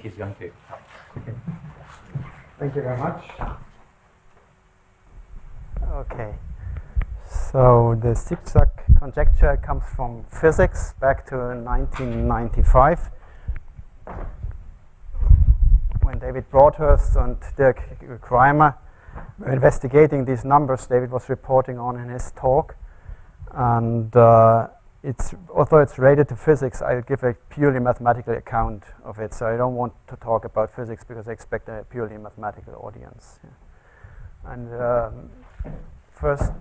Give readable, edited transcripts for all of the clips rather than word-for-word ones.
He's going to. Thank you very much. Okay, so the zig-zag conjecture comes from physics back to 1995 when David Broadhurst and Dirk Kreimer were investigating these numbers David was reporting on in his talk. And although it's related to physics, I'll give a purely mathematical account of it. So I don't want to talk about physics because I expect a purely mathematical audience. Yeah. And first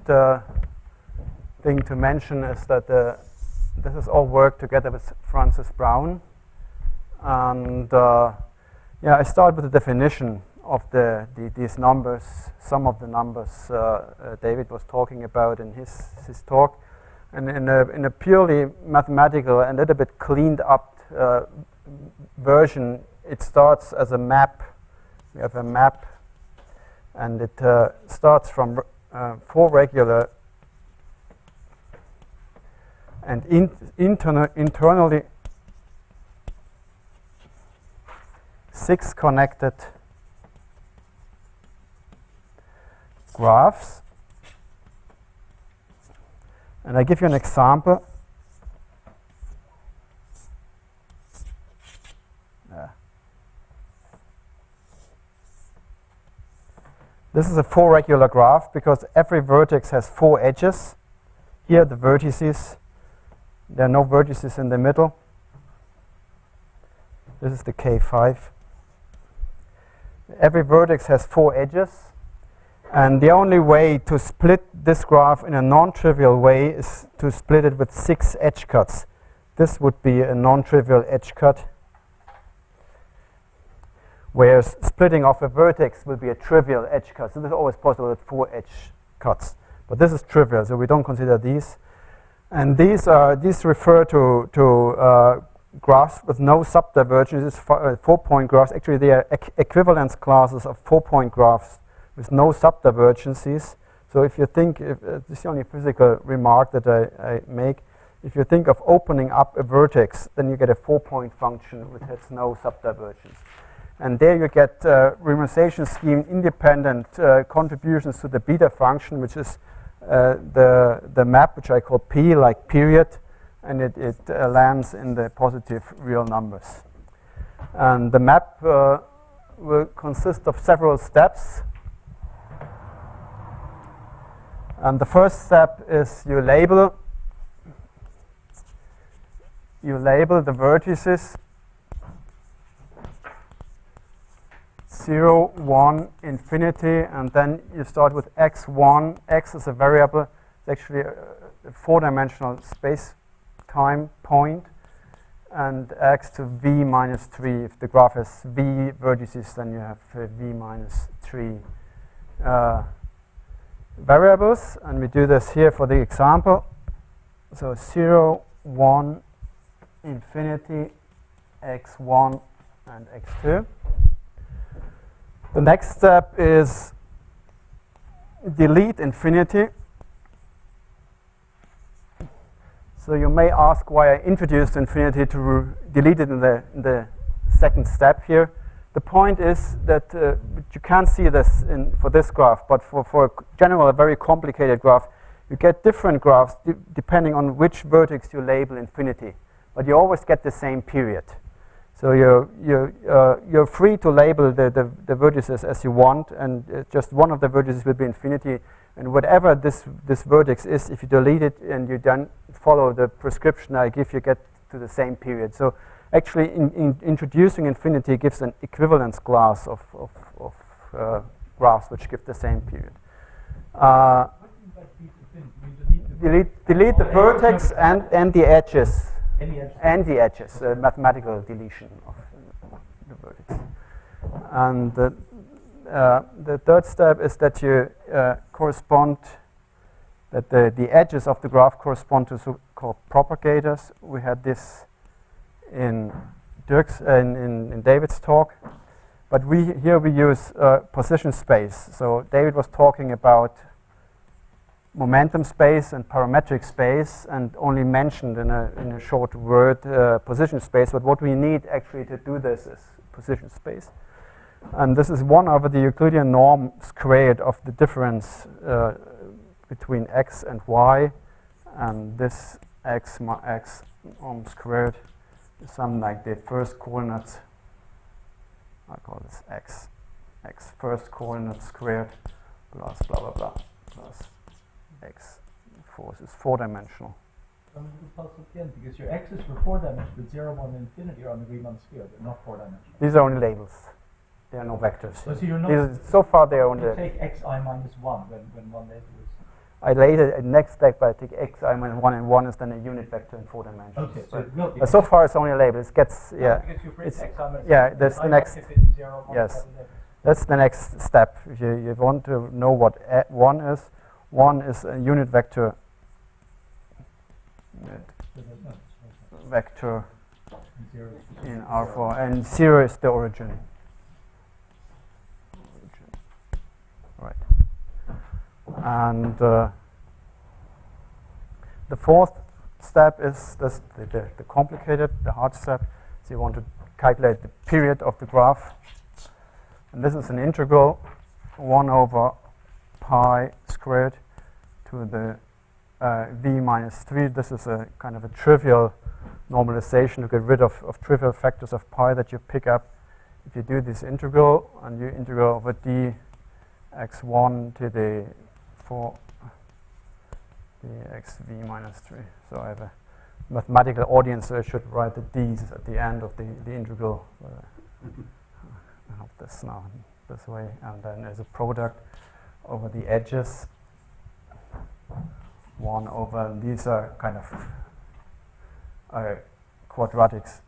thing to mention is that this is all work together with Francis Brown. And yeah, I start with the definition of these numbers, some of the numbers David was talking about in his talk. And in a purely mathematical and a little bit cleaned up version, it starts as a map. We have a map, and it starts from 4 regular and internally 6 connected graphs. And I give you an example. This is a 4 regular graph because every vertex has 4 edges. Here the vertices, there are no vertices in the middle. This is the K5. Every vertex has 4 edges. And the only way to split this graph in a non-trivial way is to split it with 6 edge cuts. This would be a non-trivial edge cut, whereas splitting off a vertex will be a trivial edge cut. So this is always possible with 4 edge cuts. But this is trivial, so we don't consider these. And these refer to graphs with no subdivergence. This is 4-point graphs. Actually, they are equivalence classes of 4-point graphs with no subdivergencies. So if you think, this is the only physical remark that I make, if you think of opening up a vertex, then you get a 4-point function which has no subdivergence. And there you get renormalization scheme independent contributions to the beta function, which is the map, which I call P, like period, and it lands in the positive real numbers. And the map will consist of several steps. And the first step is you label the vertices 0, 1, infinity, and then you start with x1. X is a variable. It's actually a 4-dimensional space-time point, and x to v minus 3. If the graph has v vertices, then you have v minus 3 variables, and we do this here for the example. So 0, 1, infinity, x1, and x2. The next step is delete infinity. So you may ask why I introduced infinity to delete it in the second step here. The point is that you can't see this for this graph, but for a general, a very complicated graph, you get different graphs depending on which vertex you label infinity. But you always get the same period. So you're free to label the vertices as you want, and just one of the vertices will be infinity. And whatever this vertex is, if you delete it and you then follow the prescription I give, you get to the same period. So actually, introducing infinity gives an equivalence class of graphs which give the same period. Delete the vertex and the edges. And the edges, mathematical deletion of the vertex. And the third step is that you correspond, that the edges of the graph correspond to so-called propagators. We had this in David's talk, but here we use position space. So David was talking about momentum space and parametric space, and only mentioned in a short word position space. But what we need actually to do this is position space. And this is 1 over the Euclidean norm squared of the difference between x and y, and this x norm squared is something like the first coordinates. I call this x first coordinate squared plus blah blah blah plus x force is 4-dimensional. Because your x's for 4 dimensions, but 0, 1, and infinity are on the Riemann sphere. They're not 4-dimensional. These are only labels. They are no vectors. So you're not. So far, they are only. You take xi minus 1 when one label is. I later next step, I take xi minus 1, and 1 is then a unit vector in 4 dimensions. Okay, so it will be. So far, it's only labels. It gets Because you print xi minus that's the next. 0, 1, Yes, that's the next step. If you want to know what 1 is a unit vector. Vector in R4, and 0 is the origin. Right. And the fourth step is this, the complicated, the hard step. So you want to calculate the period of the graph. And this is an integral 1 over pi squared to the v minus 3. This is a kind of a trivial normalization to get rid of trivial factors of pi that you pick up if you do this integral, and you integral over dx1 to the 4 dxv minus 3. So I have a mathematical audience, so I should write the d's at the end of the integral. I hope this now this way, and then as a product over the edges 1 over, these are kind of quadratics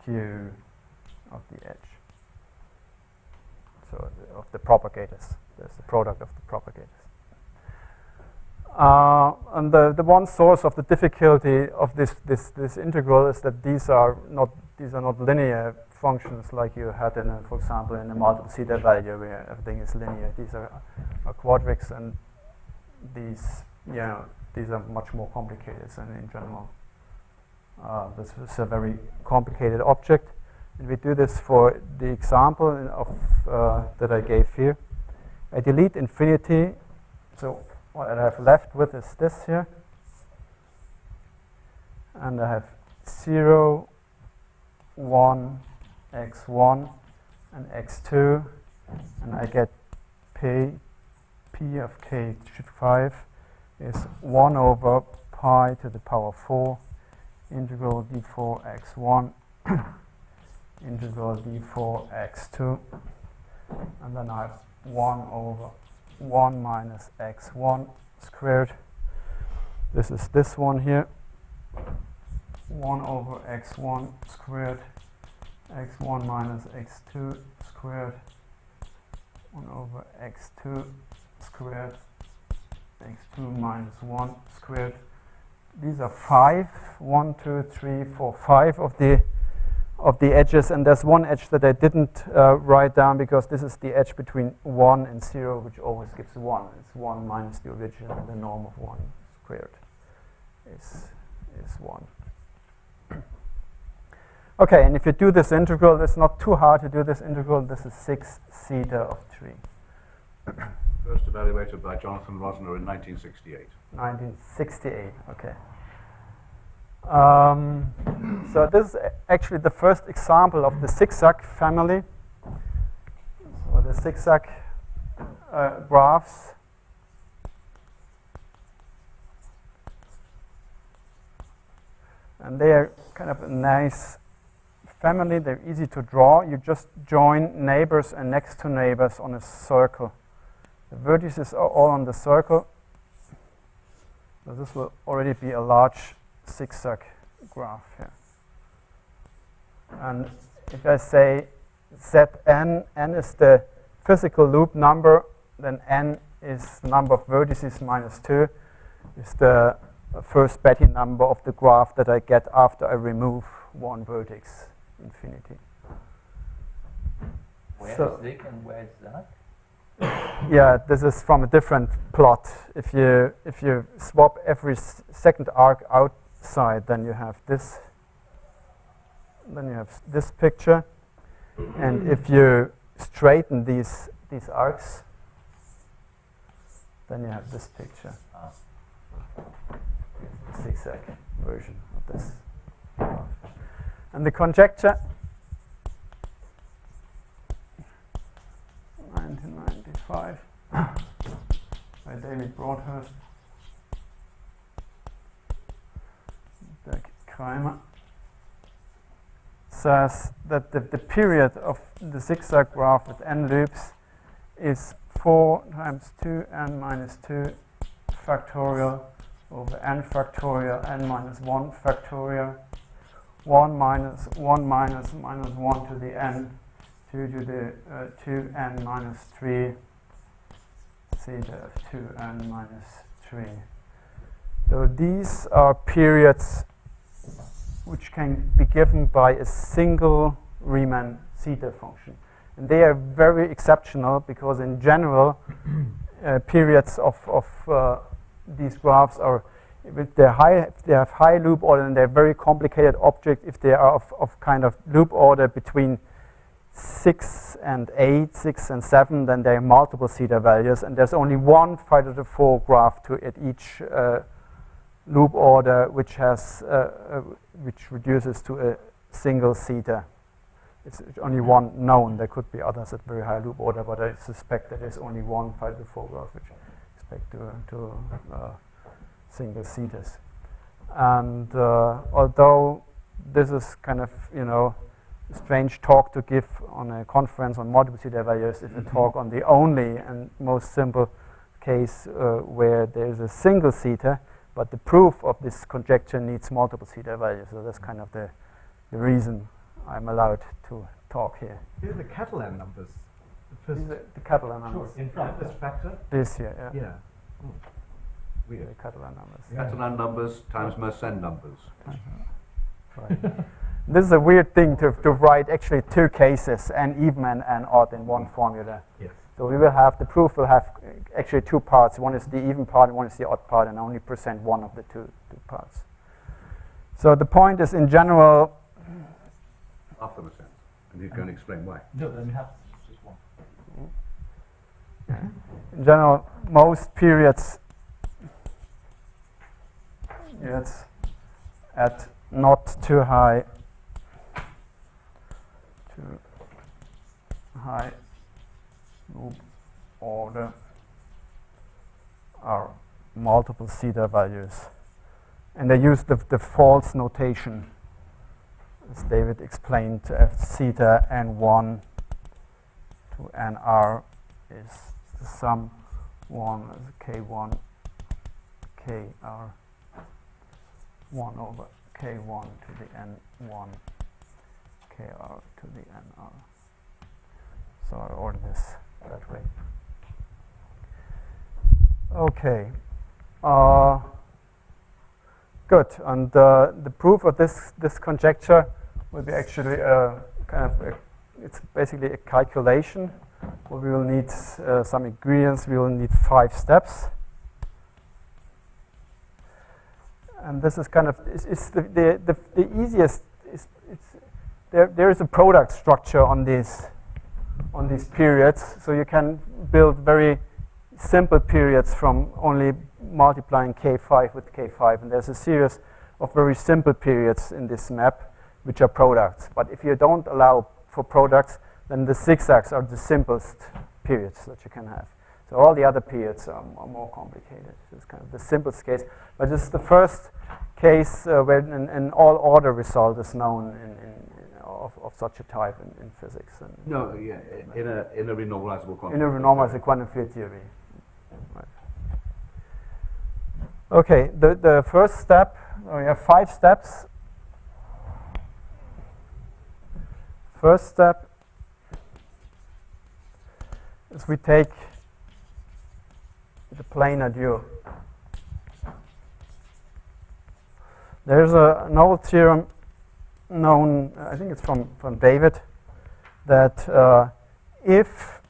q of the edge. So of the propagators, there's the product of the propagators. And the one source of the difficulty of this integral is that these are not linear functions like you had in for example in a multiple zeta value where everything is linear. These are quadrics, and these are much more complicated than in general. This is a very complicated object, and we do this for the example of that I gave here. I delete infinity, so what I have left with is this here, and I have 0, 1, x1, and x2, and I get p of k5 is 1 over pi to the power 4 integral d4 x1 integral d4 x2, and then I have 1 over 1 minus x1 squared. This is this one here, 1 over x1 squared, x1 minus x2 squared, 1 over x2 squared, x2 minus 1 squared. These are 5, 1, 2, 3, 4, 5 of the edges, and there's one edge that I didn't write down because this is the edge between 1 and 0, which always gives 1. It's 1 minus the origin, and the norm of 1 squared is 1. Okay, and if you do this integral, it's not too hard to do this integral. This is 6 zeta of 3. First evaluated by Jonathan Rosner in 1968. 1968, okay. So this is actually the first example of the zigzag family, or the zigzag graphs. And they are kind of a nice family. They're easy to draw. You just join neighbors and next to neighbors on a circle. The vertices are all on the circle. So this will already be a large zigzag graph here. And if I say Zn, n is the physical loop number, then n is number of vertices minus 2, is the first Betti number of the graph that I get after I remove one vertex, infinity. Where So- is zig and where is that? Yeah, this is from a different plot. If you swap every second arc outside, then you have this. then you have this picture. And if you straighten these arcs, then you have this picture. Zigzag version of this graph. And the conjecture, 1995, by David Broadhurst, Dirk-Kreimer, says that the period of the zigzag graph with n loops is 4 times 2n minus 2 factorial over n factorial n minus 1 factorial 1 minus 1 minus minus 1 to the n 2 to the 2n minus 3 zeta of 2n minus 3. So these are periods which can be given by a single Riemann zeta function. And they are very exceptional because in general periods of these graphs are, if they have high loop order and they're very complicated objects, if they are of kind of loop order between 6 and 8, 6 and 7, then there are multiple zeta values, and there's only one 5/4 graph to at each loop order which has which reduces to a single zeta. It's only one known. There could be others at very high loop order, but I suspect that there's only one 5/4 graph which respect to single zetas. And although this is kind of, you know, a strange talk to give on a conference on multiple zeta values, if you talk on the only and most simple case where there's a single zeta, but the proof of this conjecture needs multiple zeta values. So that's kind of the reason I'm allowed to talk here. These are the Catalan numbers. The These are the Catalan numbers. in front, this factor. This here, yeah. Yeah. Weird. The Catalan numbers. Yeah. Catalan numbers times Mersenne numbers. Right. This is a weird thing to write actually two cases, n even and n odd, in one formula. Yes. So we will have, the proof will have actually two parts. One is the even part and one is the odd part, and only present one of the two parts. So the point is, in general, After Mersenne. And he's going to explain why. No, then we have just one. in general, most periods at not too high loop order are multiple zeta values, and they use the false notation, as David explained. Zeta n1 to nr is the sum 1 as k1 kr 1 over k1 to the n1 kr to the nr. So I order this that way. Okay. Good. And the proof of this conjecture will be actually it's basically a calculation where we will need some ingredients. We will need 5 steps. And this is kind of, it's the easiest. There is a product structure on these periods, so you can build very simple periods from only multiplying k5 with k5, and there's a series of very simple periods in this map which are products. But if you don't allow for products, then the zigzags are the simplest periods that you can have. So all the other periods are more complicated. It's kind of the simplest case, but this is the first case where an all-order result is known of such a type in physics. And No, yeah, in a renormalizable quantum. in a renormalized quantum field theory. Right. Okay, the first step, we have 5 steps. First step is we take the planar dual. There's an old theorem known, I think it's from David, that if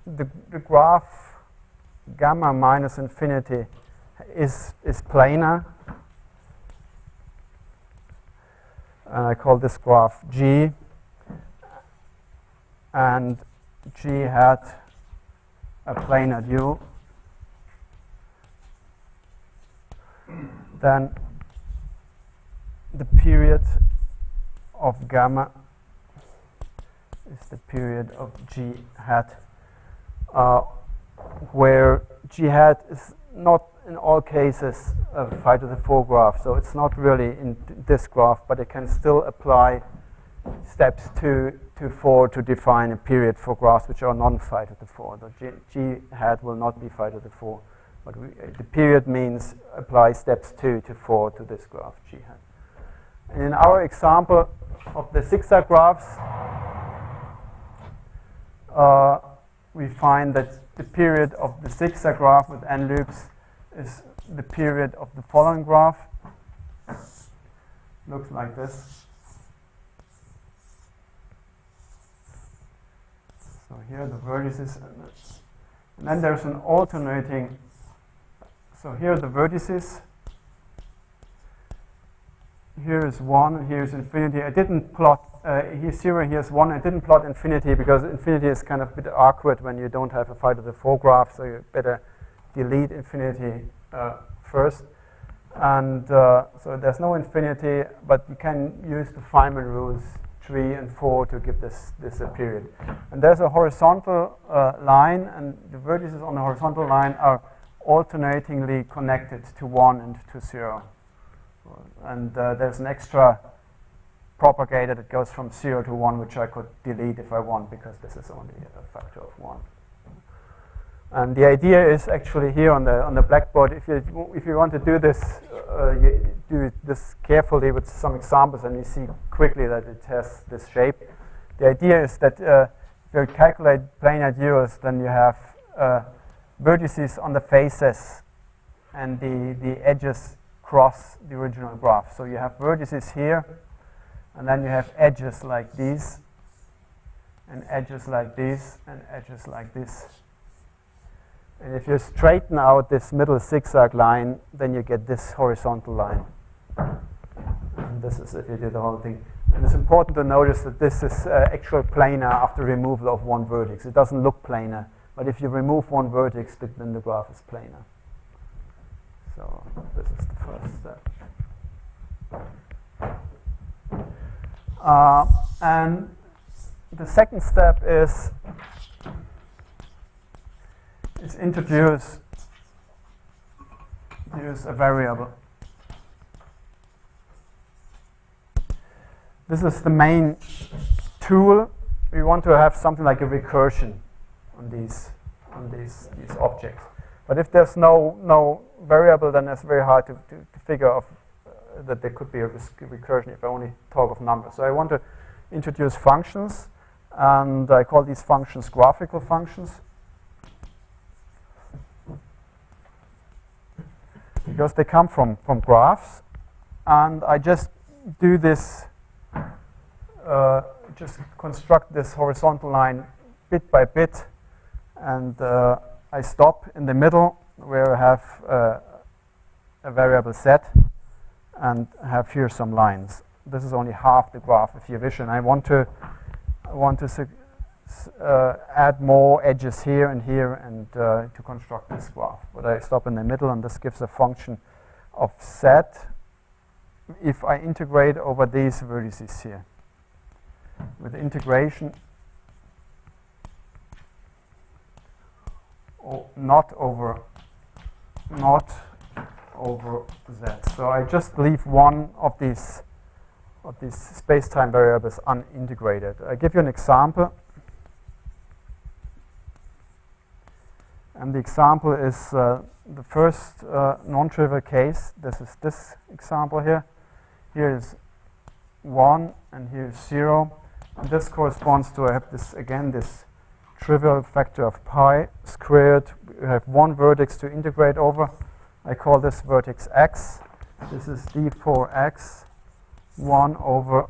the graph gamma minus infinity is planar, And I call this graph G. And G had a planar dual. Then the period of gamma is the period of G hat, where G hat is not in all cases a phi to the 4 graph, so it's not really in this graph, but it can still apply steps 2 to 4 to define a period for graphs which are non-phi to the 4. The G hat will not be phi to the 4, but the period means apply steps 2 to 4 to this graph G hat. And in our example of the zigzag graphs, we find that the period of the zigzag graph with n loops is the period of the following graph. Looks like this. So here are the vertices, and then there's an alternating. So here are the vertices. Here is 1, here is infinity. I didn't plot, here's 0, here's 1. I didn't plot infinity because infinity is kind of a bit awkward when you don't have a phi to the 4 graph, so you better delete infinity first. And so there's no infinity, but you can use the Feynman rules 3 and 4 to give this a period. And there's a horizontal line, and the vertices on the horizontal line are alternatingly connected to 1 and to 0. And there's an extra propagator that goes from 0 to 1, which I could delete if I want, because this is only a factor of 1. And the idea is actually here on the blackboard. If you want to do this, you do this carefully with some examples, and you see quickly that it has this shape. The idea is that if you calculate planar duals, then you have vertices on the faces, and the edges cross the original graph. So you have vertices here, and then you have edges like these, and edges like these, and edges like this. And if you straighten out this middle zigzag line, then you get this horizontal line. And this is if you do the whole thing. And it's important to notice that this is actual planar after removal of one vertex. It doesn't look planar, but if you remove one vertex, then the graph is planar. So this is the first step. And the second step is introduce a variable. This is the main tool. We want to have something like a recursion on these objects. But if there's no variable, then it's very hard to figure out that there could be a recursion if I only talk of numbers. So I want to introduce functions, and I call these functions graphical functions, because they come from graphs, and I just do this, just construct this horizontal line bit by bit, and I stop in the middle where I have a variable set, and have here some lines. This is only half the graph if you wish, and I want to add more edges here and here, and to construct this graph. But I stop in the middle, and this gives a function of z if I integrate over these vertices here. With integration not over z. So I just leave one of these space-time variables unintegrated. I give you an example. And the example is the first non-trivial case. This is this example here. Here is 1, and here is 0. And this corresponds to, I have this again, this trivial factor of pi squared. We have one vertex to integrate over. I call this vertex x. This is d4x, 1 over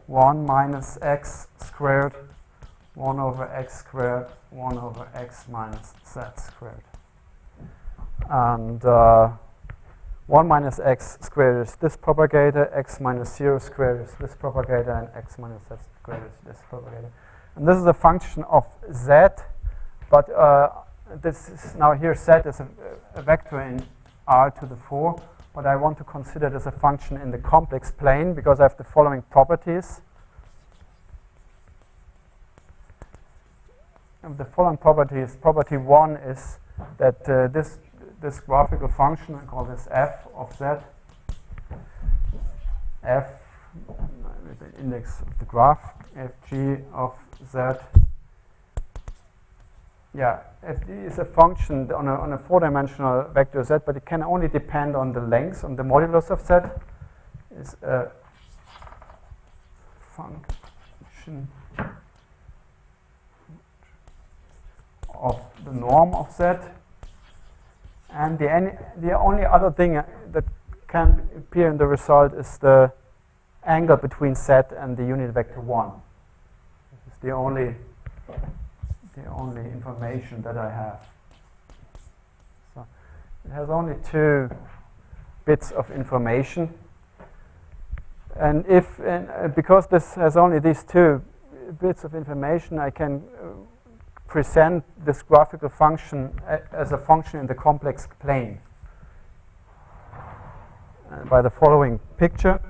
1 minus x squared, 1 over x squared, 1 over x minus z squared. And 1 minus x squared is this propagator, x minus 0 squared is this propagator, and x minus z squared is this propagator. And this is a function of z, but this is now here z is a vector in r to the 4, but I want to consider it as a function in the complex plane because I have the following properties. And the following properties, property 1 is that this graphical function, I call this f of z, f with the index of the graph, fg of z. Yeah, fg is a function on a 4-dimensional vector z, but it can only depend on the length, on the modulus of z. Is a function of the norm of z. And the only other thing that can appear in the result is the angle between z and the unit vector 1. This is the only information that I have. So it has only 2 bits of information. And because this has only these 2 bits of information, I can present this graphical function as a function in the complex plane by the following picture.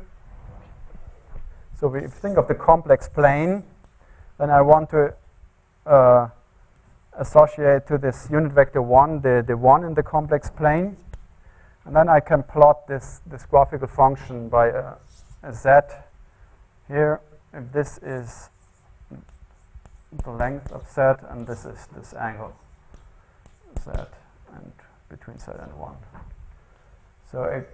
So if you think of the complex plane, then I want to associate to this unit vector 1 the 1 in the complex plane, and then I can plot this graphical function by a z here. If this is the length of z, and this is this angle z, and between z and 1. So if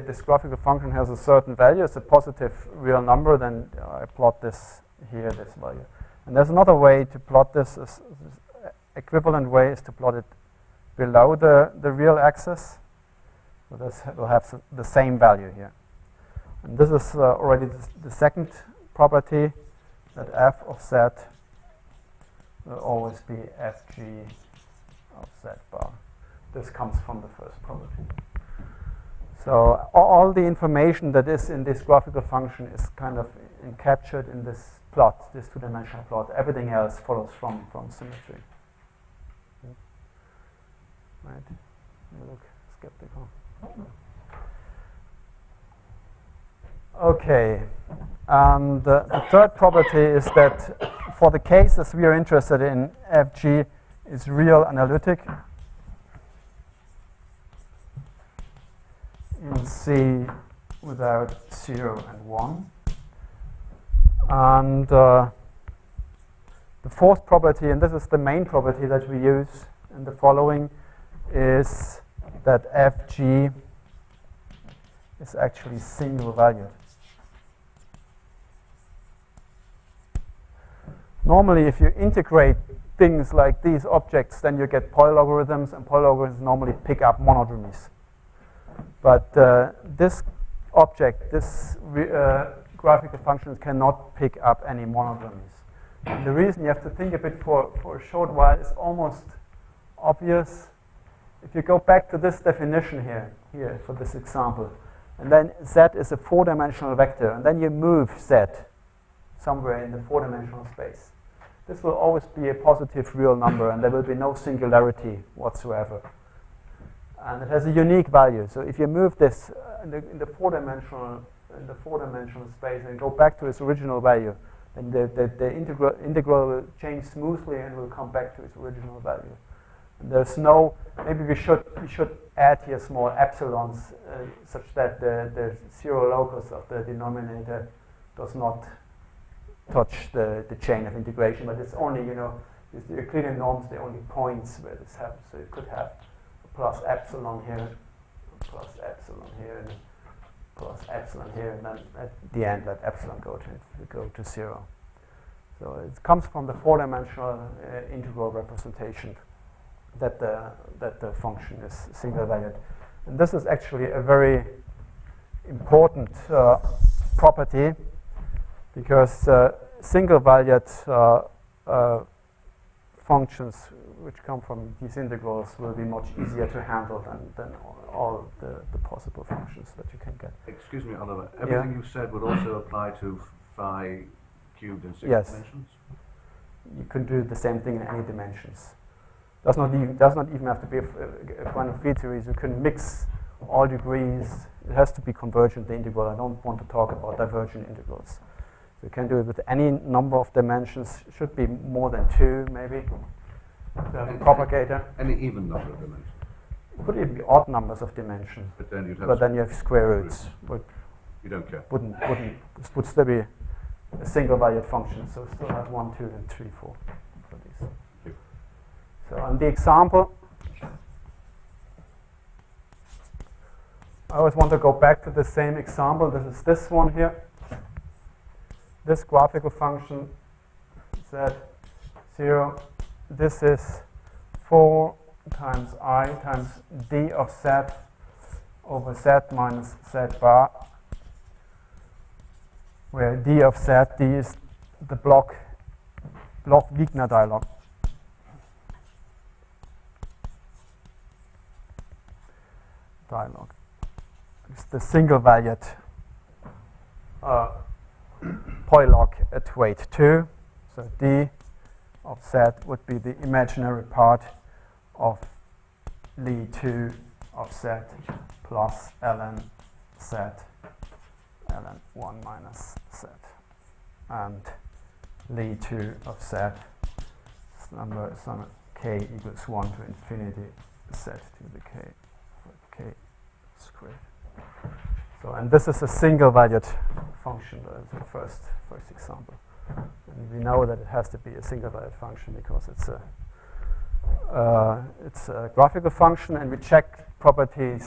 this graphical function has a certain value, it's a positive real number, then I plot this here, this value. And there's another way to plot this. Equivalent way is to plot it below the real axis. So this will have the same value here. And this is already the second property, that f of z will always be fg of z bar. This comes from the first property. So all the information that is in this graphical function is kind of encaptured in this plot, this 2-dimensional plot. Everything else follows from symmetry. Right? You look skeptical. Okay. And the third property is that for the cases we are interested in, fg is real analytic in C without 0 and 1. And the fourth property, and this is the main property that we use in the following, is that fg is actually single valued. Normally, if you integrate things like these objects, then you get Poill logarithms, and Poill logarithms normally pick up monodromies. But this object, this graphical function cannot pick up any monodromies. And the reason you have to think a bit for a short while is almost obvious. If you go back to this definition here for this example, and then z is a 4-dimensional vector, and then you move z somewhere in the 4-dimensional space. This will always be a positive real number, and there will be no singularity whatsoever. And it has a unique value. So if you move this in the 4-dimensional space and go back to its original value, then the integral will change smoothly and will come back to its original value. And there's no, maybe we should add here small epsilons such that the 0 locus of the denominator does not touch the chain of integration, but it's only, with the Euclidean norms, the only points where this happens. So you could have plus epsilon here, plus epsilon here, and plus epsilon here, and then at the end let epsilon go to 0. So it comes from the 4-dimensional integral representation that the function is single valued. And this is actually a very important property, because single valued functions which come from these integrals will be much easier to handle than all the possible functions that you can get. Excuse me, Oliver. Everything you said would also apply to phi cubed in 6 Yes. dimensions? You can do the same thing in any dimensions. Does not even have to be a quantum field series. You can mix all degrees. It has to be convergent, the integral. I don't want to talk about divergent integrals. You can do it with any number of dimensions. Should be more than 2, maybe. To have a propagator. Any even number of dimensions. It could even be odd numbers of dimensions. But then you'd have But then you have square roots. But you don't care. this would still be a single valued function. So still have 1, 2, and 3, 4 for these. Thank you. So on the example, I always want to go back to the same example. This is this one here. This graphical function z0. This is 4 times I times d of z over z minus z bar, where d of z, d is the Bloch-Wigner dialog. It's the single valued polylog at weight 2. So d of z would be the imaginary part of Li2 of z plus ln z ln 1 minus z. And Li2 of z, this number is on k equals 1 to infinity z to the k squared. So, and this is a single valued function, the first example. And we know that it has to be a single valued function because it's a graphical function, and we check property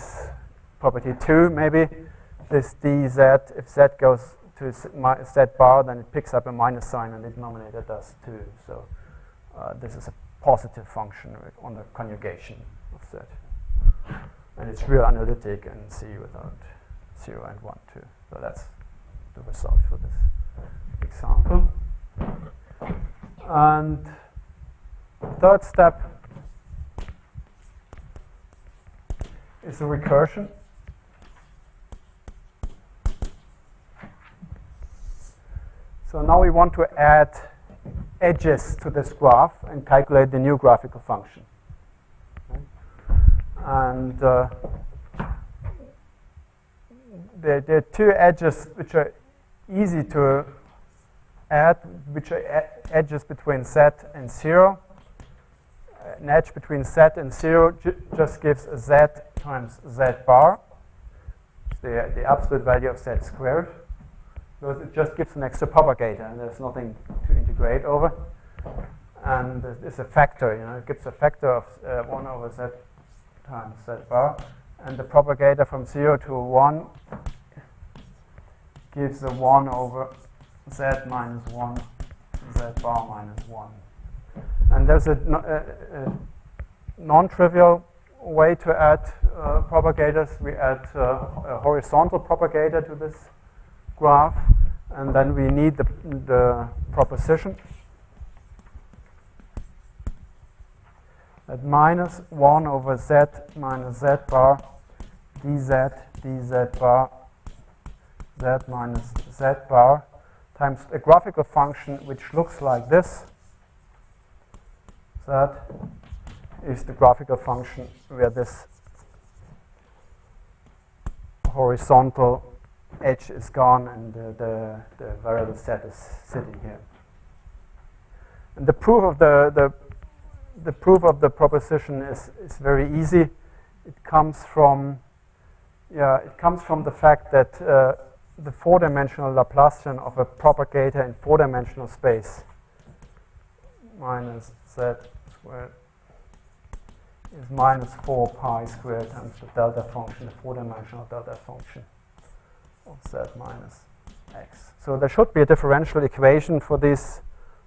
2 maybe. This dz, if z goes to z bar, then it picks up a minus sign, and the denominator does too. So this is a positive function on the conjugation of z. And it's real analytic and C without 0 and 1 too. So that's the result for this example. And third step is a recursion. So now we want to add edges to this graph and calculate the new graphical function. And there are 2 edges which are easy to add, which are edges between z and 0. An edge between z and 0 just gives a z times z bar. It's the absolute value of z squared. So it just gives an extra propagator, and there's nothing to integrate over. And it's a factor, it gives a factor of 1 over z times z bar, and the propagator from 0 to 1 gives a 1 over z minus 1 z bar minus 1. And there's a non-trivial way to add propagators. We add a horizontal propagator to this graph, and then we need the proposition that minus 1 over z minus z bar dz bar z minus z bar times a graphical function which looks like this. That is the graphical function where this horizontal edge is gone and the variable z is sitting here. And the proof of the proof of the proposition is very easy. It comes from the fact that the 4-dimensional Laplacian of a propagator in 4-dimensional space minus z squared is minus 4 pi squared times the delta function, the 4-dimensional delta function of z minus x. So there should be a differential equation for these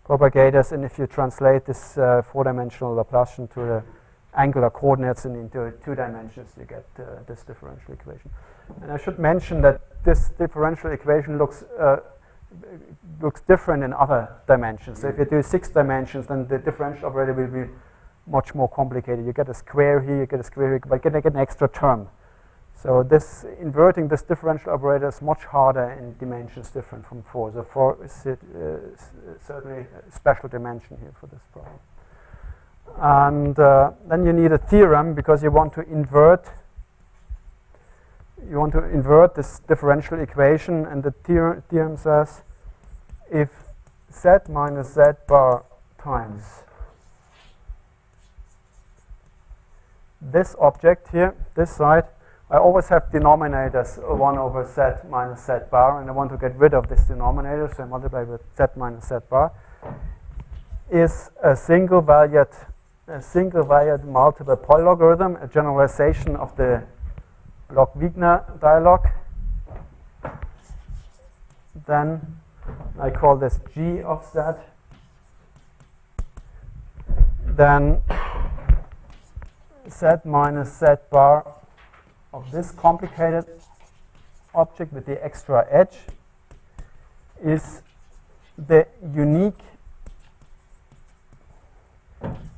propagators, and if you translate this 4-dimensional Laplacian to the angular coordinates and into 2 dimensions, you get this differential equation. And I should mention that this differential equation looks different in other dimensions. So if you do 6 dimensions, then the differential operator will be much more complicated. You get a square here, you get a square here, but you get an extra term. So this inverting this differential operator is much harder in dimensions different from 4. So 4 is certainly a special dimension here for this problem. And then you need a theorem because you want to invert this differential equation, and the theorem says if z minus z bar times this object here, this side, I always have denominators 1 over z minus z bar, and I want to get rid of this denominator, so I multiply with z minus z bar, is a single valued multiple polylogarithm, a generalization of the Bloch-Wigner dialog. Then I call this G of z. Then z minus z bar of this complicated object with the extra edge is the unique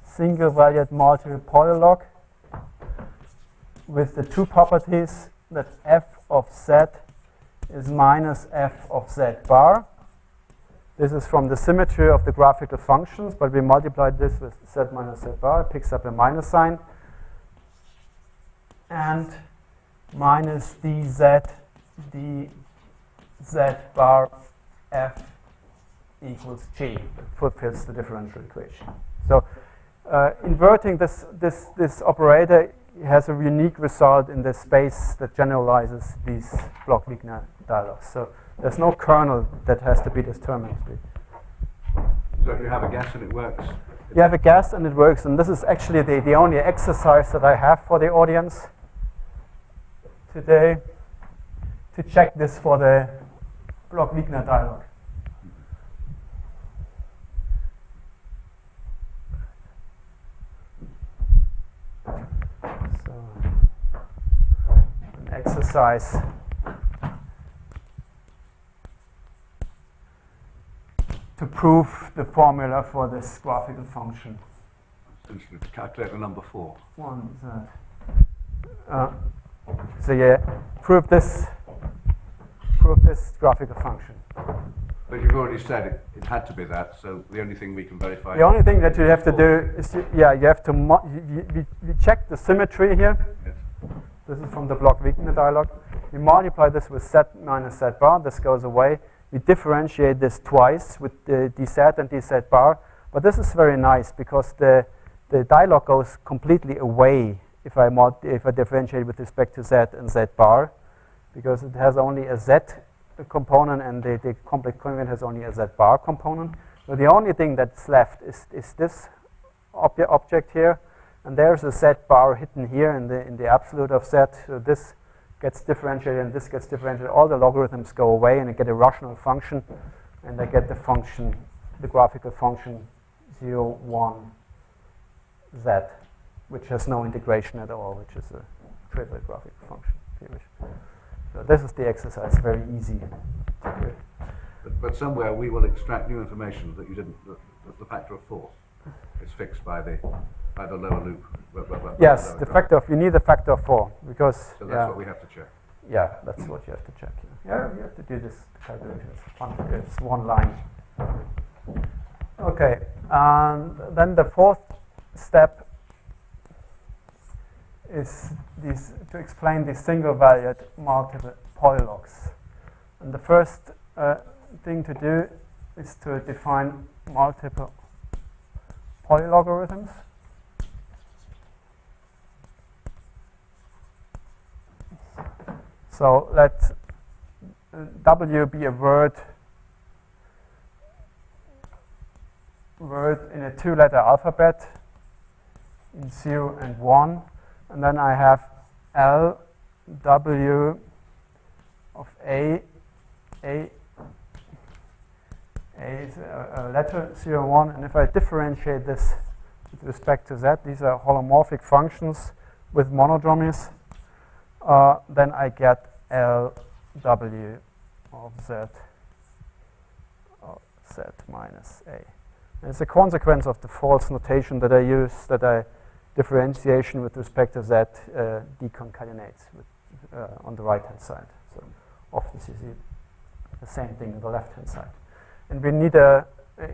single valued multiple polylog with the two properties that f of z is minus f of z bar. This is from the symmetry of the graphical functions, but we multiplied this with z minus z bar, it picks up a minus sign, and minus dz bar f equals g. That fulfills the differential equation. So inverting this operator has a unique result in the space that generalizes these Bloch-Wigner dialogues. So there's no kernel that has to be determined. So if you have a guess and it works? You have a guess and it works, and this is actually the only exercise that I have for the audience today to check this for the Bloch-Wigner dialog. So, an exercise to prove the formula for this graphical function. Essentially, to calculate the number 4. One so yeah, prove this graphical function. But you've already said it had to be that, so the only thing we can verify... The only thing that you have to do is, you have to, we check the symmetry here. Yes. This is from the Bloch-Wigner dialog. We multiply this with z minus z bar, this goes away. We differentiate this twice with the dz and dz bar, but this is very nice because the dialog goes completely away if I differentiate with respect to z and z bar, because it has only a z component and the complex covariant has only a z bar component. So the only thing that's left is this object here, and there's a z bar hidden here in the absolute of z. So this gets differentiated and this gets differentiated. All the logarithms go away and I get a rational function, and I get the function, the graphical function 0, 1, z, which has no integration at all, which is a trivial graphical function. So this is the exercise, very easy to do. But somewhere we will extract new information that you didn't. The factor of 4 is fixed by the lower loop. Yes, the factor of, you need the factor of 4 because. So that's what we have to check. Yeah, that's what you have to check. Yeah, you have to do this calculation. It's fun to do. It's one line. Okay, and then the fourth step is to explain the single-valued multiple polylogs. And the first thing to do is to define multiple polylogarithms. So let W be a word in a two-letter alphabet in 0 and 1. And then I have L, W of A is a letter 0, 1. And if I differentiate this with respect to Z, these are holomorphic functions with monodromies, then I get L, W of Z minus A. It's a consequence of the false notation that I use, that I differentiation with respect to z deconcatenates with, on the right hand side. So often you see the same thing on the left hand side. And we need a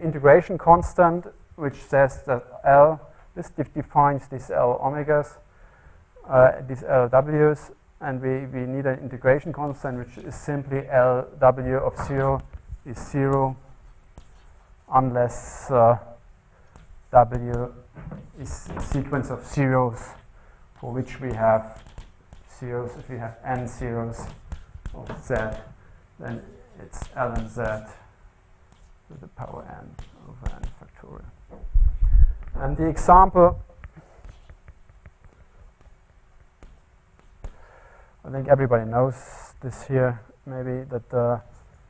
integration constant which says that L, this defines these L omegas, these LWs, and we need an integration constant which is simply LW of 0 is 0 unless W is a sequence of zeros for which we have zeros. If we have n zeros of z, then it's ln z to the power n over n factorial. And the example, I think everybody knows this here, maybe, that the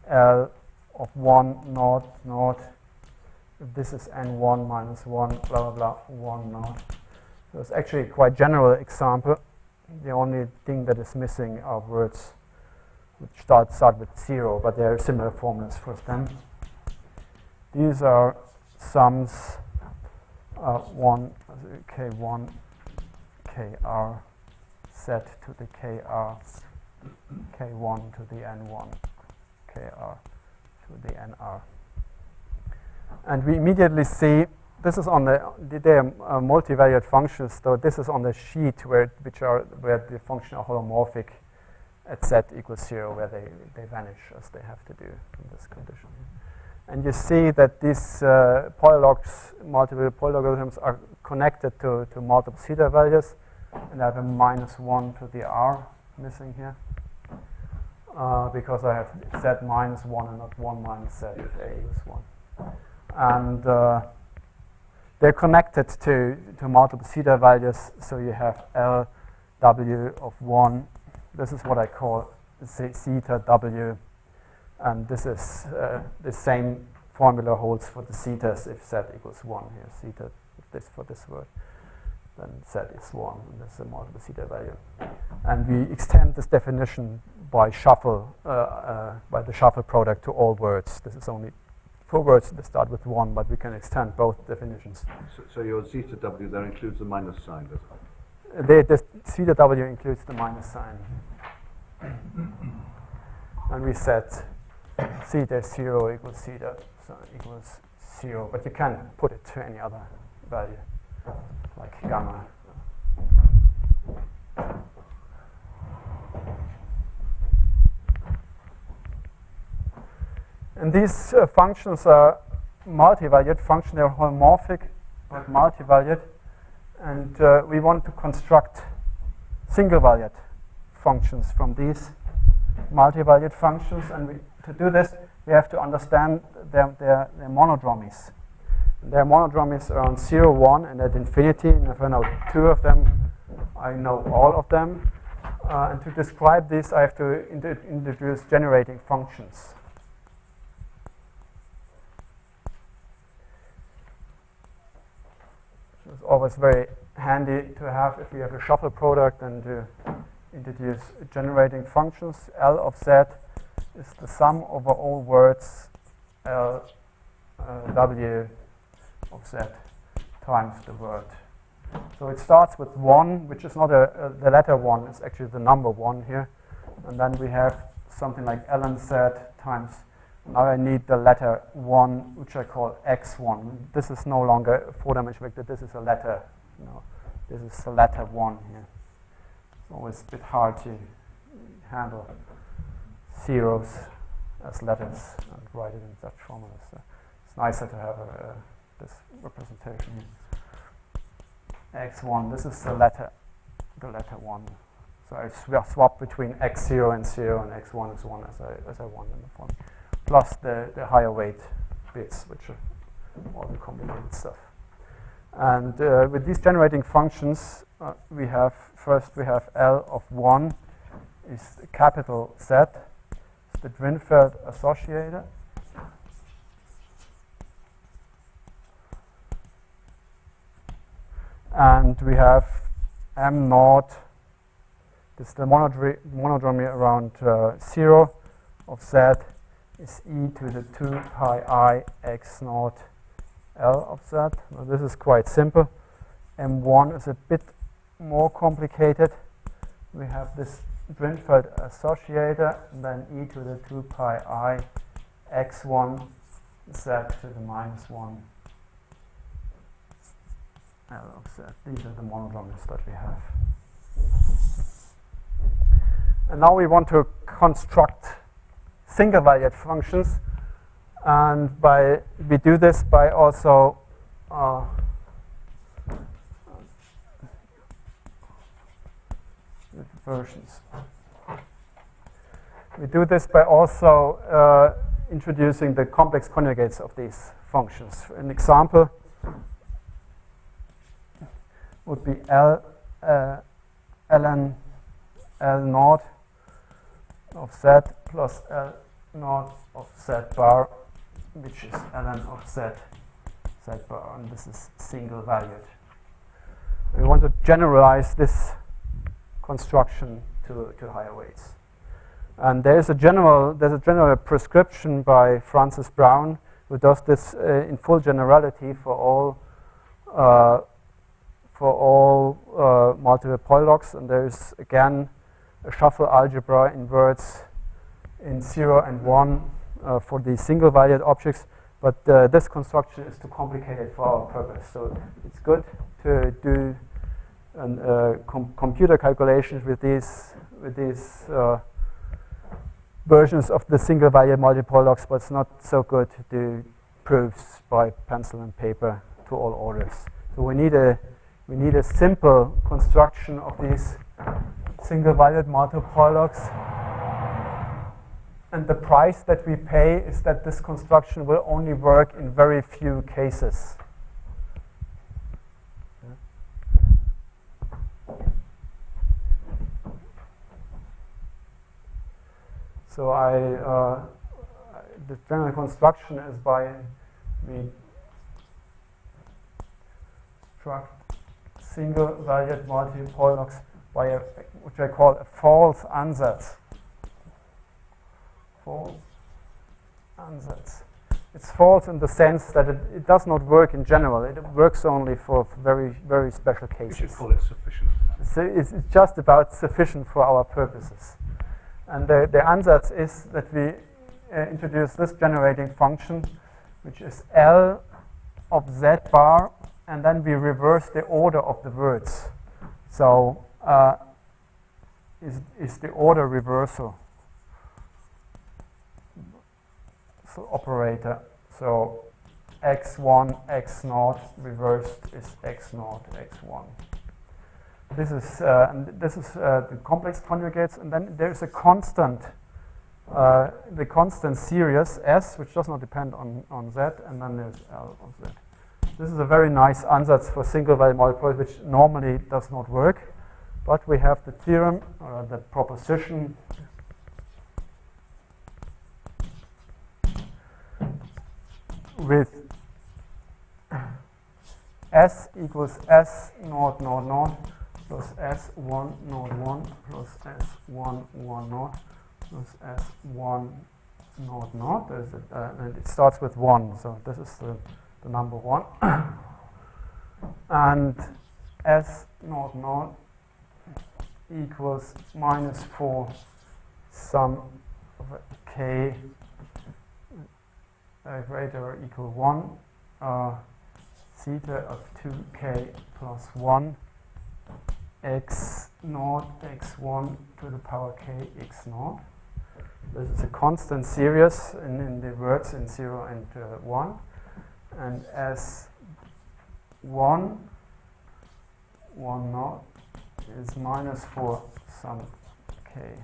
L of 1 naught naught, if this is n1 minus 1, blah, blah, blah, 1 naught. So it's actually a quite general example. The only thing that is missing are words which start with 0, but there are similar formulas for them. These are sums 1 k1 kr set to the kr k1 to the n1 kr to the nr. And we immediately see, this is on they are multivariate functions, so this is on the sheet where the functions are holomorphic at z equals 0, where they vanish as they have to do in this condition. And you see that these polylogs, multiple polylogarithms, are connected to multiple zeta values, and I have a minus 1 to the r missing here, because I have z minus 1 and not 1 minus z if a is 1. And they're connected to multiple zeta values, so you have LW of 1. This is what I call zeta W, and this is the same formula holds for the zetas if z equals 1 here. Zeta, if this for this word, then z is 1, and this is a multiple zeta value. And we extend this definition by shuffle, by the shuffle product to all words. This is only for words that start with 1, but we can extend both definitions. So your zeta W there includes the minus sign, does it? The zeta W includes the minus sign. And we set zeta 0 equals zeta equals 0, but you can put it to any other value, like gamma. And these functions are multivariate functions. They're holomorphic, but multivariate. And we want to construct single-valued functions from these multivariate functions. And to do this, we have to understand their monodromies. And their monodromies are around 0, 1, and at infinity. And if I know 2 of them, I know all of them. And to describe this, I have to introduce generating functions. It's always very handy to have if we have a shuffle product and to introduce generating functions. L of z is the sum over all words L W of z times the word. So it starts with 1, which is not the letter 1, it's actually the number 1 here. And then we have something like ln z times, now I need the letter 1, which I call x1. This is no longer a 4-dimensional vector, this is a letter. This is the letter 1 here. It's always a bit hard to handle zeros as letters and write it in such formulas. So it's nicer to have this representation here. X1, this is the letter 1. So I swap between x0 and 0, and x1 is 1 as I want in the form. Plus the higher weight bits, which are all the complicated stuff. And with these generating functions, we have L of 1 is the capital Z, it's the Drinfeld associator. And we have M naught, this is the monodromy around 0 of Z, is e to the 2 pi I x naught L of z. Now this is quite simple. M1 is a bit more complicated. We have this Drinfeld associator, and then e to the 2 pi I x1 z to the minus 1 L of z. These are the monodromies that we have. And now we want to construct single-valued functions, and we do this by also versions. We do this by also introducing the complex conjugates of these functions. An example would be ln L naught of z plus L naught of z bar, which is ln of z bar, and this is single valued. We want to generalize this construction to higher weights. And there's a general prescription by Francis Brown, who does this in full generality for all multiple polylogs, and there's again a shuffle algebra in words in 0 and 1 for the single valued objects, but this construction is too complicated for our purpose. So it's good to do computer calculations with these versions of the single valued multipolylogs, but it's not so good to do proofs by pencil and paper to all orders. So we need a simple construction of these single valued multipolylogs, and the price that we pay is that this construction will only work in very few cases. So the general construction is by we construct single valued multipolylogs by which I call a false ansatz. False ansatz. It's false in the sense that it does not work in general. It works only for very, very special cases. We should call it sufficient. So it's just about sufficient for our purposes. And the ansatz is that we introduce this generating function, which is L of z bar, and then we reverse the order of the words. So is the order reversal. So operator. So x1, x0 reversed is x0, x1. This is the complex conjugates, and then there's a constant, the constant series S, which does not depend on Z, and then there's L of Z. This is a very nice ansatz for single valued multipolylogs, which normally does not work, but we have the theorem, or the proposition, with S equals S naught naught naught plus S1 naught 1 plus S1 1 naught plus S1 naught naught. And it starts with 1, so this is the number 1. And S naught naught equals minus 4 sum of k greater or equal 1 zeta of 2k plus 1 x naught x1 to the power k x naught. This is a constant series in the words in 0 and 1. And S1 1 naught is minus 4 sum k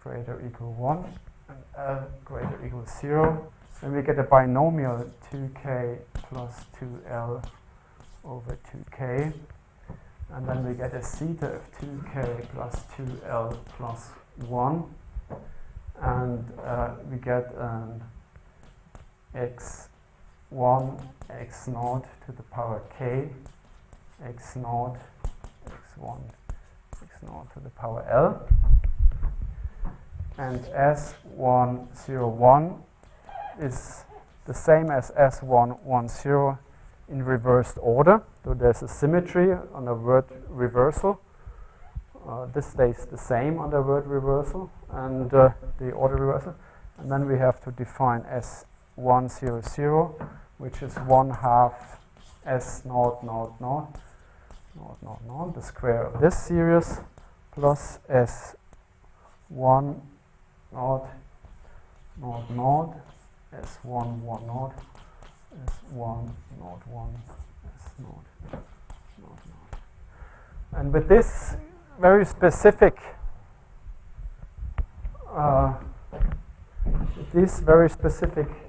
greater or equal 1 and L greater or equal 0. Then we get a binomial 2k plus 2L over 2k. And then we get a zeta of 2k plus 2L plus 1. And we get an x1, x0 to the power k, x0, x1, x0 to the power L. And S101 is the same as S110 in reversed order. So there's a symmetry on the word reversal. This stays the same on the word reversal and the order reversal. And then we have to define S100, which is 1/2 S0, 0, 0, 0, 0, 0, the square of this series, plus S1, 0, 0, 0, S1, 1, 0, S1, 0, 1, S0, 0, 0. And with this very specific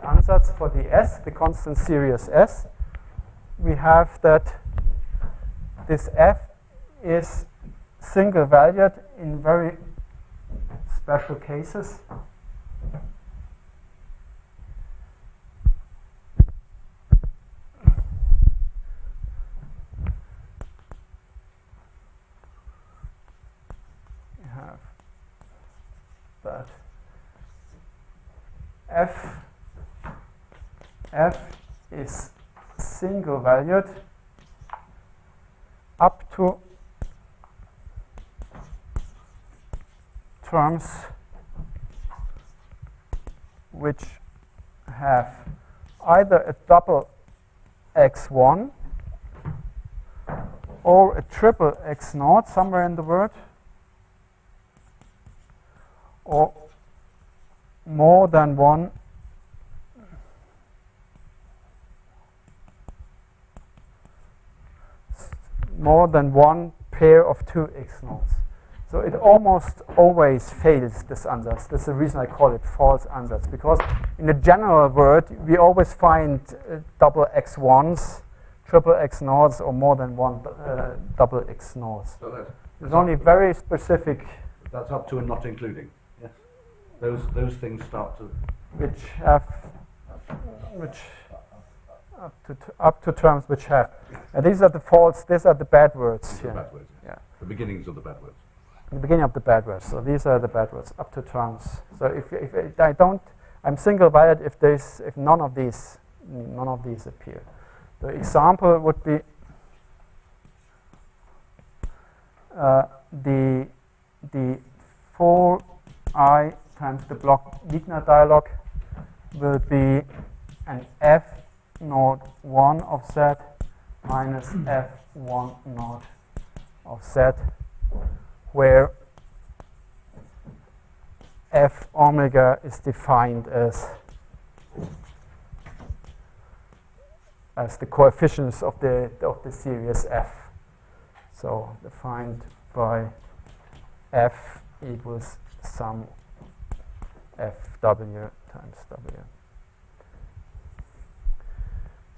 ansatz for the S, the constant series S, we have that this F is single valued in very special cases. We have that F is single valued up to terms which have either a double x1 or a triple x0 somewhere in the word, or more than one pair of two x0s. So it almost always fails, this ansatz. That's the reason I call it false ansatz, because in a general word we always find double x1s, triple x0s, or more than one double x0s. So there's only very specific. That's up to and not including. Yes. Those things start to. Which have up to terms which have. And these are the false. These are the bad words. These are the bad words. Yeah. The beginnings of the bad words. The beginning of the bad words. So these are the bad words up to terms. So if I'm single valued if none of these appear. The example would be the 4I times the Bloch-Wigner dialog will be an F01 of Z minus F10 of Z, where F omega is defined as the coefficients of the series F. So defined by F equals sum Fw times W.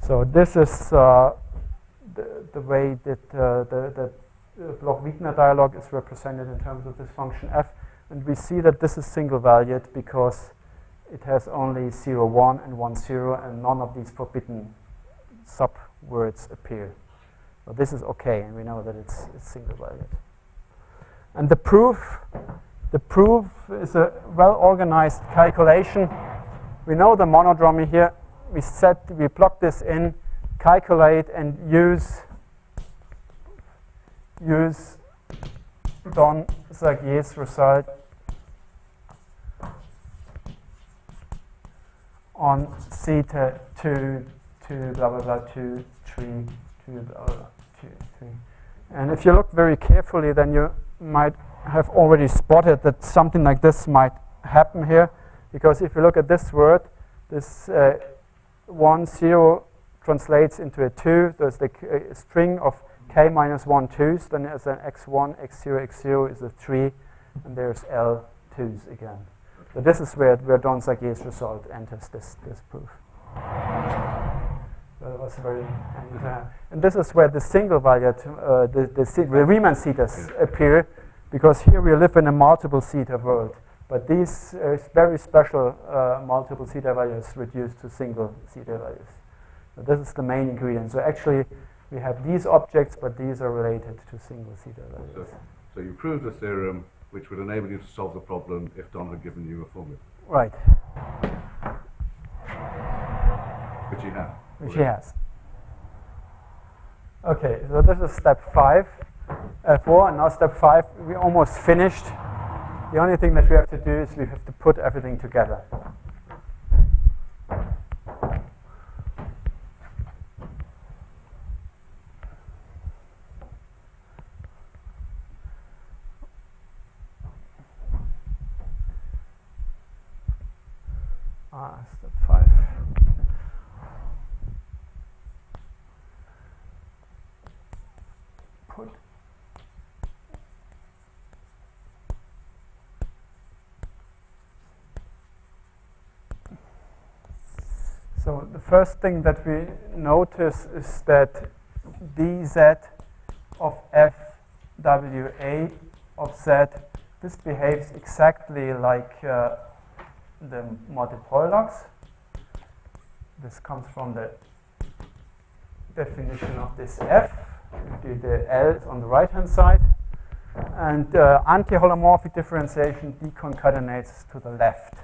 So this is the way that the Bloch-Wigner dialog is represented in terms of this function F. And we see that this is single valued because it has only 0, 1 and 1, 0, and none of these forbidden subwords appear. So this is okay, and we know that it's single valued. And the proof is a well-organized calculation. We know the monodromy here. We plug this in, calculate, and use Don Sagier's result on zeta 2, blah blah blah 2, 3, 2, blah blah 2, 3. And if you look very carefully, then you might have already spotted that something like this might happen here, because if you look at this word, this 1, 0 translates into a 2. There's the string of k minus 1 2s. Then there's an x1, x0, x0 is a 3, and there's L 2s again. So this is where Don Sagier's result enters this proof. So that was very, and this is where the single valued, the Riemann zetas appear, because here we live in a multiple zeta world. But these very special multiple zeta values reduced to single zeta values. So this is the main ingredient. So actually, we have these objects, but these are related to single zeta values. So you proved a theorem which would enable you to solve the problem if Don had given you a formula. Right. Which you have. which he has. Okay, so this is step 4, and now step 5, we almost finished. The only thing that we have to do is we have to put everything together. Step 5. Put. So the first thing that we notice is that dz of fwa of z, this behaves exactly like the multipollux. This comes from the definition of this f. The L is on the right hand side. And anti-holomorphic differentiation deconcatenates to the left.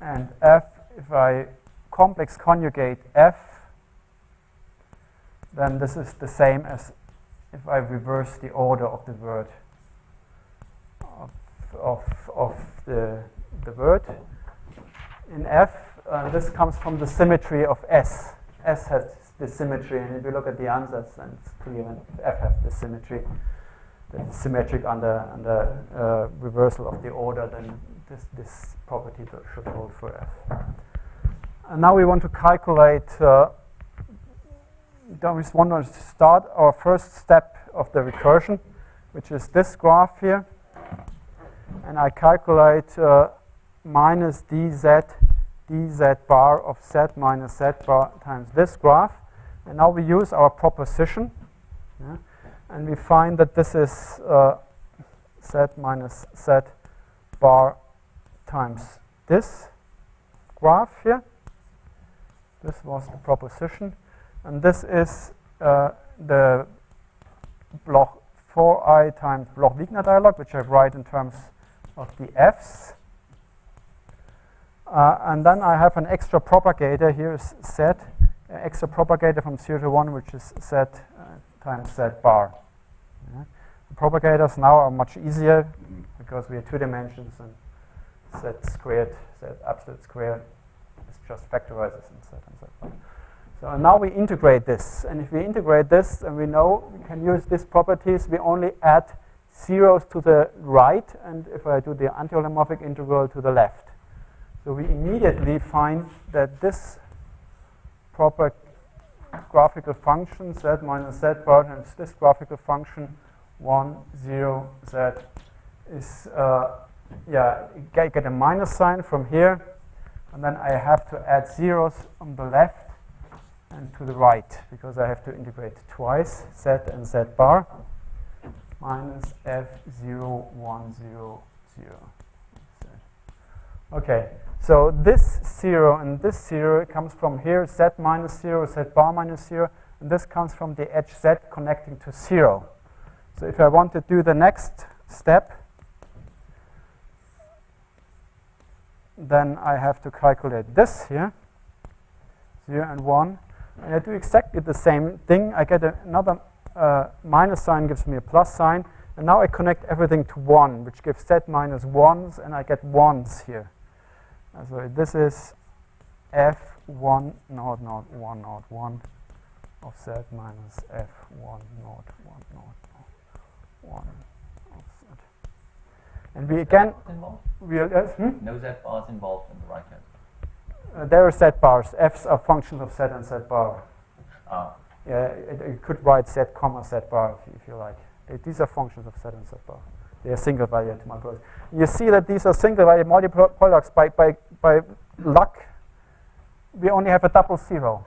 And f, if I complex conjugate f, then this is the same as if I reverse the order of the word of the word in f. This comes from the symmetry of S. S has the symmetry, and if you look at the answers, then it's clear that f has the symmetry. That is symmetric under reversal of the order, then this property should hold for f. And now we want to calculate. Then we want to start our first step of the recursion, which is this graph here. And I calculate minus dz bar of z minus z bar times this graph. And now we use our proposition. Yeah, and we find that this is z minus z bar times this graph here. This was the proposition. And this is the Bloch 4i times Bloch-Wigner dialog, which I write in terms of the f's. And then I have an extra propagator. Here is z, extra propagator from 0 to 1, which is z times z bar. Yeah. The propagators now are much easier because we have 2 dimensions, and z squared, z absolute squared, is just factorizes in z and z bar. So now we integrate this, and if we integrate this, and we know we can use these properties, we only add zeros to the right, and if I do the anti-holomorphic integral, to the left. So we immediately find that this proper graphical function, z minus z bar times this graphical function, 1, 0, z, is, I get a minus sign from here, and then I have to add zeros on the left and to the right, because I have to integrate twice, z and z bar, minus f0, 1, 0, 0. Okay, so this 0 and this 0 comes from here, z minus 0, z bar minus 0, and this comes from the edge z connecting to 0. So if I want to do the next step, then I have to calculate this here, 0 and 1. And I do exactly the same thing. I get another minus sign, gives me a plus sign. And now I connect everything to 1, which gives z minus 1s, and I get 1s here. So this is f1 naught naught 1 naught 1 of z minus f1 naught 1 naught 1 of z. And we again realize... No z bars involved in the right hand. There are z bars. F's are functions of z and z bar. Ah. Yeah, you could write z comma z bar if you like. These are functions of z and z bar. They are single valued multiples. You see that these are single valued multiples by luck. We only have a double 0.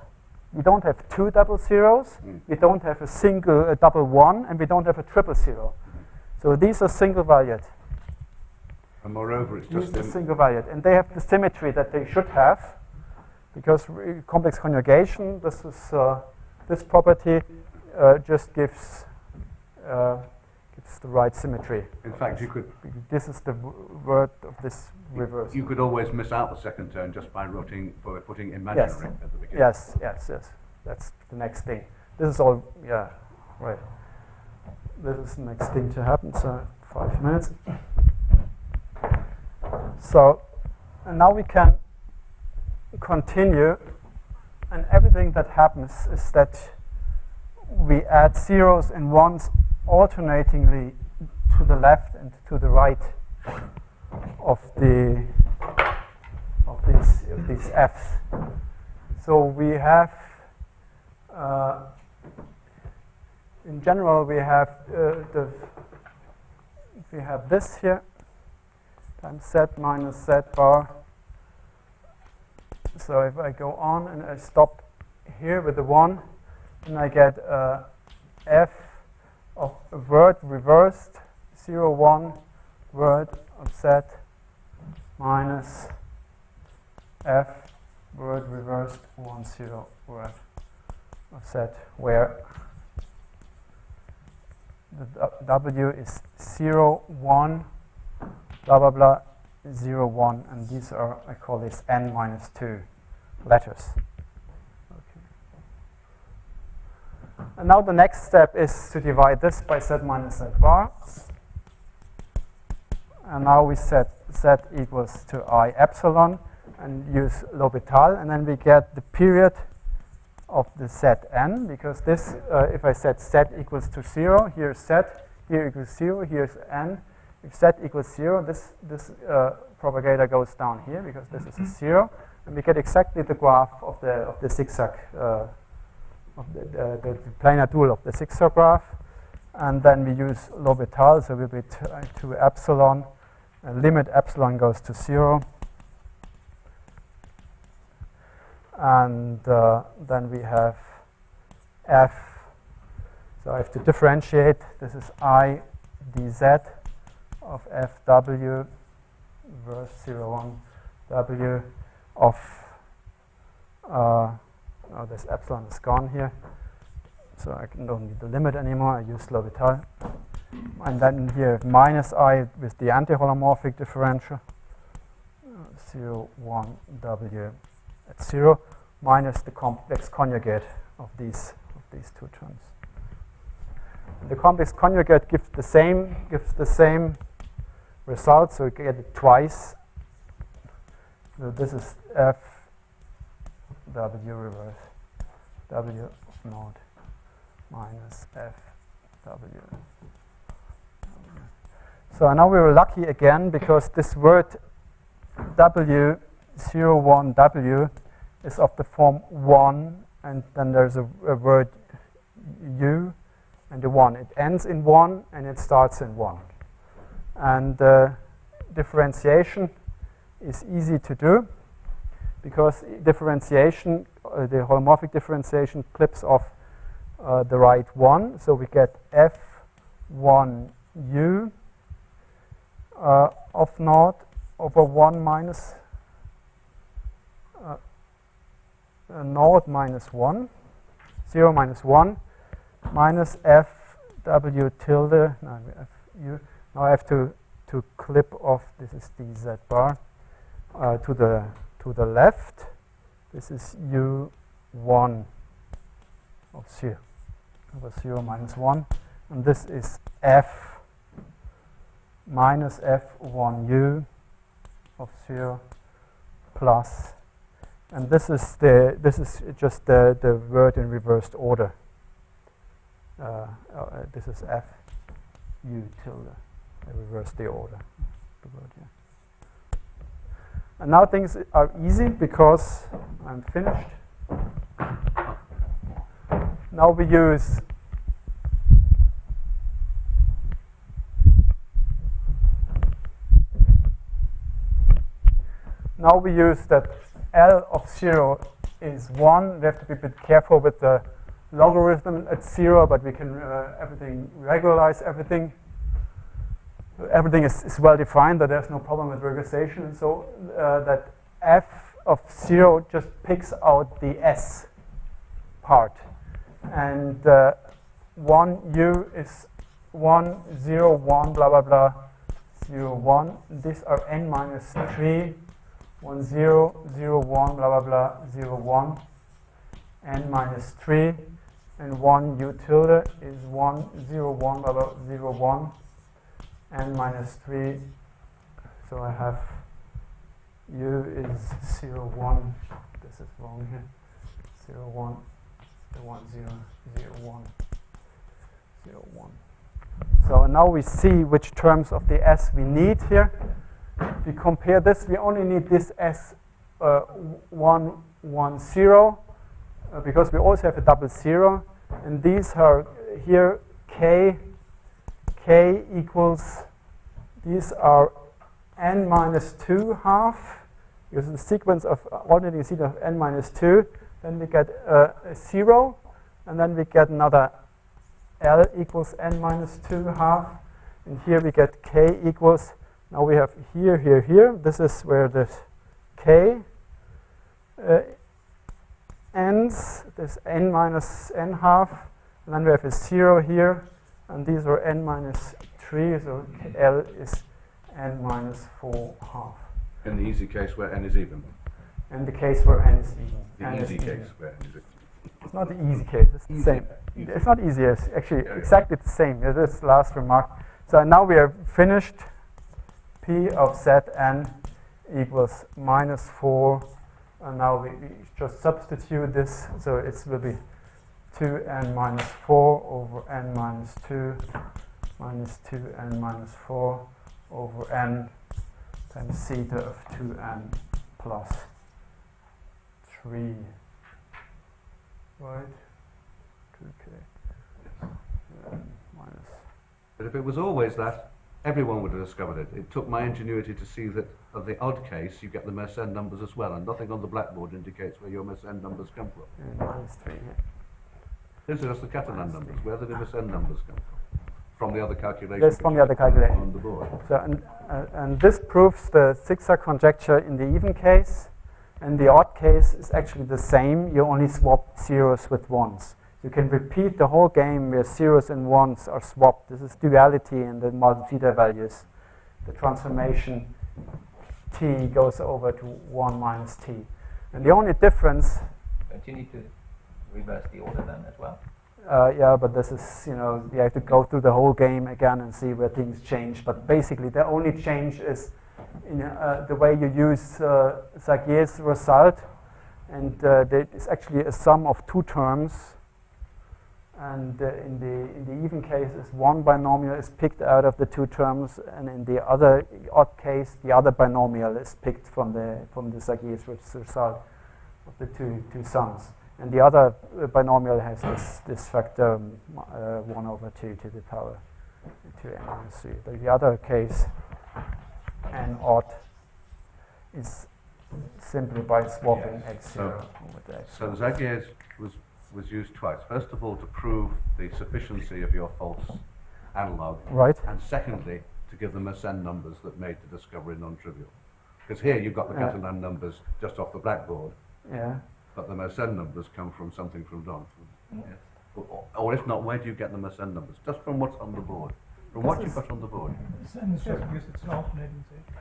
We don't have 2 double zeros. We don't have a double 1, and we don't have a triple 0. So these are single valued. And moreover, it's just a single valued, and they have the symmetry that they should have, because complex conjugation. This is this property just gives It's the right symmetry. In fact, you could This is the word of this reverse. you could always miss out the second term just by putting imaginary Yes. at the beginning. Yes, yes, yes. That's the next thing. This is all, yeah, right. This is the next thing to happen, so 5 minutes. So, and now we can continue, and everything that happens is that we add zeros and ones alternatingly to the left and to the right of these f's. So we have, in general, we have this here times z minus z bar. So if I go on and I stop here with the 1, then I get f of a word reversed, 0, 1 word of z minus f word reversed 1, 0 word of z, where the w is 0, 1, blah, blah, blah, 0, 1, and these are, I call this n minus 2 letters. Okay. And now the next step is to divide this by z minus z bar. And now we set z equals to I epsilon and use L'Hopital, and then we get the period of the Zn, because this, if I set z equals to 0, here's z, here equals 0, here's n. If z equals 0, this propagator goes down here because this is a 0, and we get exactly the graph of the zigzag, of the planar dual of the zigzag graph, and then we use L'Hopital, so we'll be to epsilon, limit epsilon goes to 0. And then we have f, so I have to differentiate, this is I dz of fw verse 0, 1 w of, oh, this epsilon is gone here, so I don't need the limit anymore, I use L'Hopital. And then here minus I with the anti-holomorphic differential, 0, 1 w at 0, minus the complex conjugate of these two terms. And the complex conjugate gives the same result, so you get it twice. So this is f w reverse w of naught minus f w. So now we were lucky again because this word w 0, 1 w is of the form 1, and then there's a word u and a 1. It ends in 1 and it starts in 1. And differentiation is easy to do because differentiation, the holomorphic differentiation clips off the right 1. So we get f1u of naught over 1 minus naught minus 1, 0 minus 1, minus f w tilde, no, f u. Now I have to clip off, this is dz bar, to the left. This is u1 of 0 over 0 minus 1, and this is f minus f1u of 0 plus, and this is just the word in reversed order. This is f u tilde. I reverse the order. The word, yeah. And now things are easy because I'm finished. Now we use that L of 0 is 1. We have to be a bit careful with the logarithm at 0, but we can regularize everything. Everything is well defined, that there's no problem with regularization. So that f of 0 just picks out the s part. And 1u is 1, 0, 1, blah, blah, blah, 0, 1. These are n minus 3, 1, 0, 0, 1, blah, blah, blah, 0, 1, n minus 3, and 1 u tilde is 1, 0, 1, blah, blah, 0, 1, n minus 3. So I have u is 0, 1. This is wrong here. 0, 1, 1, 0, 0, 1, 0, 1. So now we see which terms of the S we need here. If we compare this, we only need this S 1, 1, 0, because we also have a double 0. And these are here k equals, these are n minus 2 half, because the sequence of alternating zeta of n minus 2. Then we get a 0, and then we get another L equals n minus 2 half, and here we get k equals, now we have here, here, here. This is where this k ends, this n minus n half, and then we have a 0 here, and these are n minus 3, so L is n minus 4 half. In the easy case where n is even. In the case where n is even. The easy case where n is even. It's not the easy case, it's the same. It's not easy, it's actually exactly the same. Yeah, this last remark. So now we are finished. P of Zn equals minus 4. And now we just substitute this. So it will be 2n minus 4 over n minus 2 minus 2n minus 4 over n times zeta of 2n plus 3. Right? 2k minus. But if it was always that, everyone would have discovered it. It took my ingenuity to see that of the odd case, you get the Mersenne numbers as well, and nothing on the blackboard indicates where your Mersenne numbers come from. Minus 3. These are just the Catalan numbers. Where do the Mersenne numbers come from? From the other calculation. Yes, from the other calculation. On the board. So, and this proves the zigzag conjecture in the even case. And the odd case is actually the same. You only swap zeros with ones. You can repeat the whole game where zeros and ones are swapped. This is duality in the multi-zeta values. The transformation t goes over to 1 minus t. And the only difference... Don't you need to reverse the order then as well? Yeah, but this is, you have to go through the whole game again and see where things change. But basically, the only change is in the way you use Sagier's result. And there is actually a sum of two terms. And in the even case, is one binomial is picked out of the two terms, and in the other odd case, the other binomial is picked from the Sagier's result of the two sums. And the other binomial has this factor 1 over 2 to the power 2n minus 3. The other case, n odd, is simply by swapping x0 with x. So Zagier's was used twice. First of all, to prove the sufficiency of your false analog. Right. And secondly, to give the Mersenne numbers that made the discovery non-trivial. Because here you've got the Catalan numbers just off the blackboard. Yeah. But the Mersenne numbers come from something from Don. Yes. Or if not, where do you get the Mersenne numbers? Just from what's on the board. From what you've got on the board. It's just because it's an alternating zeta.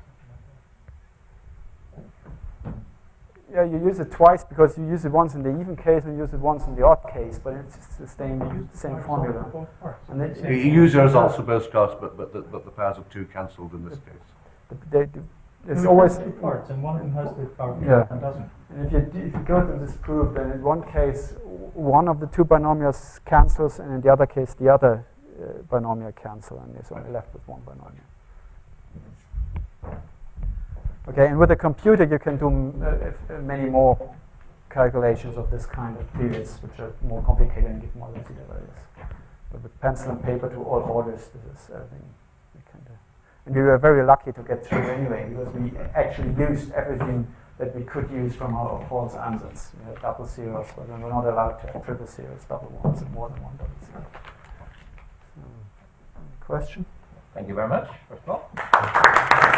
Yeah, you use it twice because you use it once in the even case and you use it once in the odd case, but it's the same formula. And you use the results for both parts, but the powers of 2 cancelled in this case. There's always two parts, and one of them has the power and doesn't. And if you go to this proof, then in one case, one of the two binomials cancels, and in the other case, the other binomial cancels, and you're only left with one binomial. Okay, and with a computer, you can do many more calculations of this kind of periods, which are more complicated and give more zeta values. But with pencil and paper to all orders, this is everything we can do. And we were very lucky to get through anyway, because we actually used everything that we could use from our false answers. We had double zeros, but we were not allowed to have triple zeros, double ones, and more than one double zero. So, question? Thank you very much, first of all.